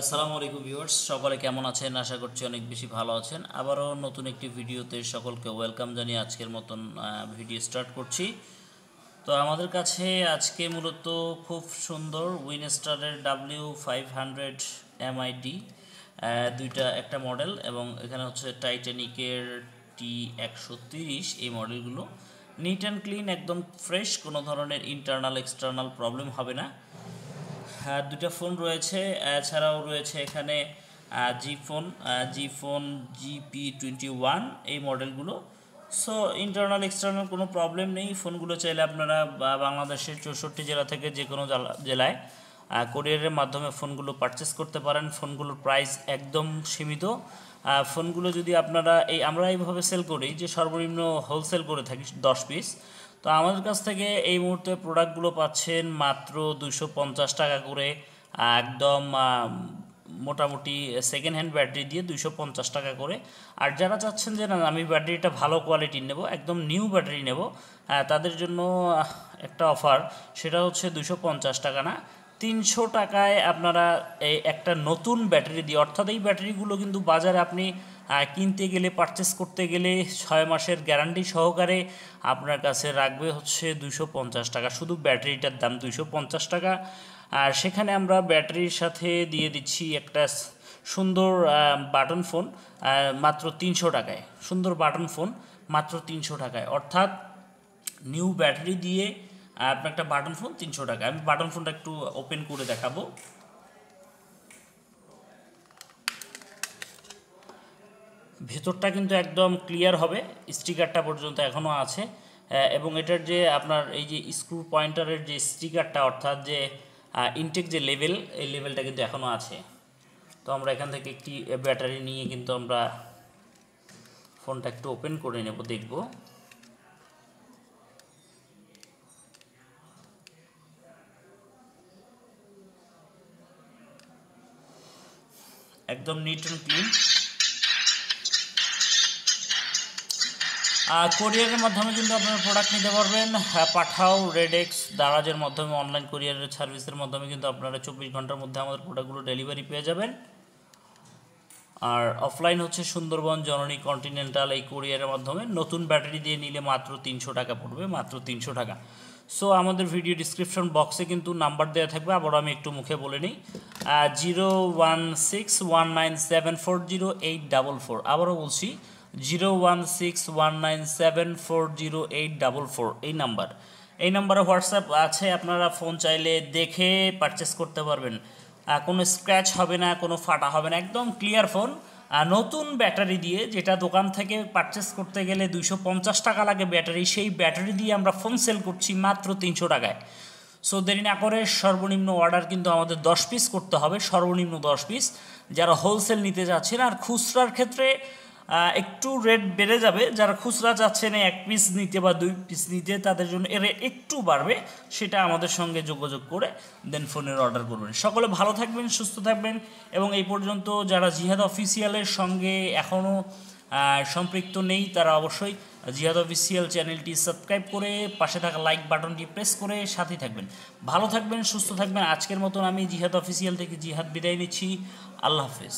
আসসালামু আলাইকুম ভিউয়ার্স, সকলে কেমন আছেন? আশা করছি অনেক বেশি ভালো আছেন। আবারও নতুন একটি ভিডিওতে সকলকে ওয়েলকাম জানিয়ে আজকের মতন ভিডিও স্টার্ট করছি। তো আমাদের কাছে আজকে মূলত খুব সুন্দর উইনস্টারের W500 MID একটা মডেল, এবং এখানে হচ্ছে টাইটানিকের T130 এই মডেলগুলো নিট অ্যান্ড ক্লিন, একদম ফ্রেশ, কোনো ধরনের ইন্টারনাল এক্সটার্নাল প্রবলেম হবে না। দুটো ফোন রয়েছে, এছাড়াও রয়েছে এখানে জি ফোন GP21 এই মডেলগুলো। সো ইন্টারনাল এক্সটার্নাল কোনো প্রবলেম নেই। ফোনগুলো চাইলে আপনারা বাংলাদেশের 64 জেলা থেকে যে কোনো জেলায় কোরিয়ারের মাধ্যমে ফোনগুলো পারচেস করতে পারেন। ফোনগুলোর প্রাইস একদম সীমিত। ফোনগুলো যদি আপনারা আমরা এইভাবে সেল করি যে সর্বনিম্ন হোলসেল করে থাকি 10 পিস। তো আমাদের কাছ থেকে এই মুহূর্তে প্রোডাক্টগুলো পাচ্ছেন মাত্র 250 টাকা করে, একদম মোটামুটি সেকেন্ড হ্যান্ড ব্যাটারি দিয়ে 250 টাকা করে। আর যারা চাচ্ছেন যে না আমি ব্যাটারিটা ভালো কোয়ালিটির নেব, একদম নিউ ব্যাটারি নেব, তাদের জন্য একটা অফার, সেটা হচ্ছে 250 টাকা না, 300 টাকায় আপনারা এই একটা নতুন ব্যাটারি দিয়ে, অর্থাৎ এই ব্যাটারিগুলো কিন্তু বাজারে আপনি কিনতে গেলে, পারচেস করতে গেলে 6 মাসের গ্যারান্টি সহকারে আপনার কাছে রাখবে হচ্ছে 250 টাকা। শুধু ব্যাটারিটার দাম 250 টাকা। আর সেখানে আমরা ব্যাটারির সাথে দিয়ে দিচ্ছি একটা সুন্দর বাটন ফোন মাত্র 300 টাকায়। সুন্দর বাটন ফোন মাত্র 300 টাকায়, অর্থাৎ নিউ ব্যাটারি দিয়ে আপনার একটা বাটন ফোন 300 টাকা। আমি বাটন ফোনটা একটু ওপেন করে দেখাবো। ভেতরটা কিন্তু একদম ক্লিয়ার হবে, স্টিকারটা পর্যন্ত এখনও আছে, এবং এটার যে আপনার এই যে স্ক্রু পয়েন্টারের যে স্টিকারটা, অর্থাৎ যে ইনটেক যে লেভেল, এই লেভেলটা কিন্তু এখনও আছে। তো আমরা এখান থেকে একটি ব্যাটারি নিয়ে কিন্তু আমরা ফোনটা একটু ওপেন করে নেব, দেখব। একদম নিট অ্যান্ড ক্লিন। কোরিয়ারের মাধ্যমে কিন্তু আপনারা প্রোডাক্ট নিতে পারবেন। পাঠাও, রেডেক্স, দারাজের মাধ্যমে, অনলাইন কোরিয়ারের সার্ভিসের মাধ্যমে কিন্তু আপনারা 24 ঘন্টার মধ্যে আমাদের প্রোডাক্টগুলো ডেলিভারি পেয়ে যাবেন। আর অফলাইন হচ্ছে সুন্দরবন, জননী, কন্টিনেন্টাল, এই কোরিয়ারের মাধ্যমে। নতুন ব্যাটারি দিয়ে নিলে মাত্র 300 টাকা পড়বে, মাত্র 300 টাকা। সো আমাদের ভিডিও ডিসক্রিপশন বক্সে কিন্তু নাম্বার দেওয়া থাকবে, আবারও আমি একটু মুখে বলে নিই, 01619740844। আবারও বলছি 01619740844, এই নাম্বারে হোয়াটসঅ্যাপ আছে, আপনারা ফোন চাইলে দেখে পারচেস করতে পারবেন। কোনো স্ক্র্যাচ হবে না, কোনো ফাটা হবে না, একদম ক্লিয়ার ফোন নতুন ব্যাটারি দিয়ে। যেটা দোকান থেকে পারচেস করতে গেলে 250 টাকা লাগে ব্যাটারি, সেই ব্যাটারি দিয়ে আমরা ফোন সেল করছি মাত্র 300 টাকায়। সো দেরি না করে সর্বনিম্ন অর্ডার কিন্তু আমাদের 10 পিস করতে হবে, সর্বনিম্ন 10 পিস। যারা হোলসেল নিতে যাচ্ছেন, আর খুচরার ক্ষেত্রে একটু রেট বেড়ে যাবে। যারা খুচরা চাচ্ছেন 1 পিস নিতে বা 2 পিস নিতে, তাদের জন্য এর একটু বাড়বে, সেটা আমাদের সঙ্গে যোগাযোগ করে দেন ফোনের অর্ডার করবেন। সকলে ভালো থাকবেন, সুস্থ থাকবেন, এবং এই পর্যন্ত যারা জিহাদ অফিসিয়ালের সঙ্গে এখনও সম্পৃক্ত নেই, তারা অবশ্যই জিহাদ অফিসিয়াল চ্যানেলটি সাবস্ক্রাইব করে পাশে থাকা লাইক বাটনটি প্রেস করে সাথেই থাকবেন। ভালো থাকবেন, সুস্থ থাকবেন। আজকের মতন আমি জিহাদ অফিসিয়াল থেকে জিহাদ বিদায় নিচ্ছি। আল্লাহ হাফেজ।